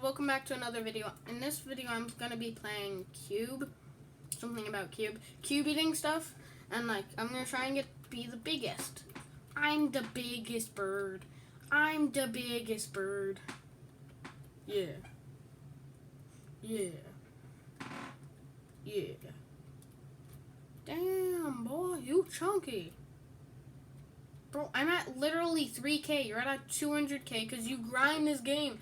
welcome back to another video. In this video, I'm gonna be playing Cube, something about Cube eating stuff, and I'm gonna try and be the biggest. I'm the biggest bird. I'm the biggest bird. Yeah. Yeah. Yeah. Damn, boy, you chunky. Bro, I'm at literally 3K. You're at 200K because you grind this game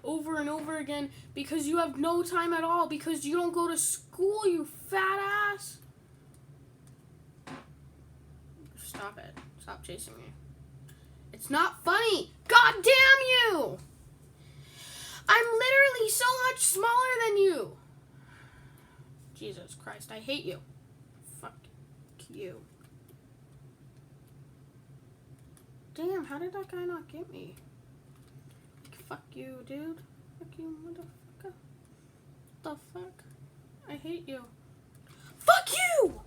over and over again because you have no time at all because you don't go to school, you fat ass. Stop it. Stop chasing me. It's not funny. God damn you! I'm literally so much smaller than you. Jesus Christ, I hate you. Fuck you. Damn, how did that guy not get me? Fuck you, dude. Fuck you, motherfucker. What the fuck? I hate you. Fuck you!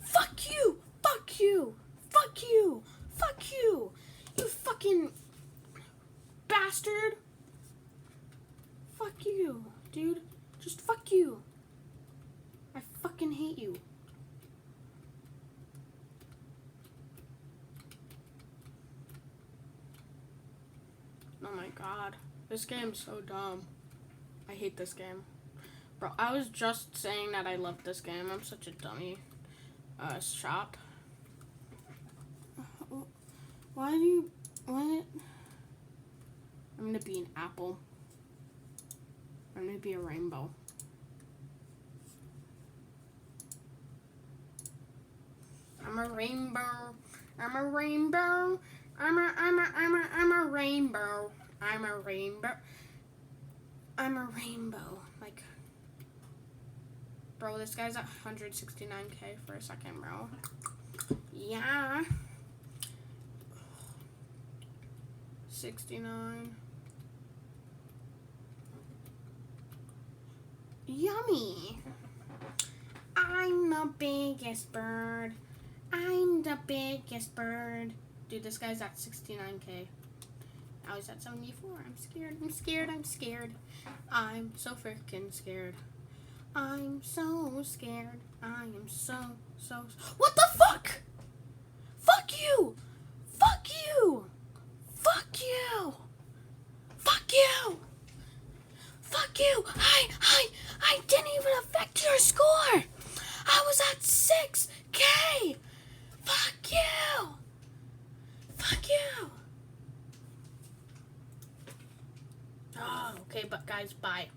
Fuck you! Fuck you! Fuck you! Fuck you! You fucking bastard! Fuck you, dude. Just fuck you. I fucking hate you. Oh my god. This game's so dumb. I hate this game. Bro, I was just saying that I love this game. I'm such a dummy. Shop. Why do you... What? I'm gonna be an apple. I'm gonna be a rainbow. I'm a rainbow. I'm a rainbow. I'm a rainbow. I'm a rainbow. I'm a rainbow. Like, bro, this guy's at 169K for a second, bro. Yeah. 69. Yummy. I'm the biggest bird. I'm the biggest bird. Dude, this guy's at 69K. Now he's at 74. I'm scared. I'm scared. I'm scared. I'm so freaking scared. I'm so scared. I am so. What the fuck? Fuck you. Fuck you. Fuck you. Fuck you. Fuck you. I didn't even affect your score. I was at 6K. Fuck you. Fuck you. Oh, okay, but guys, bye.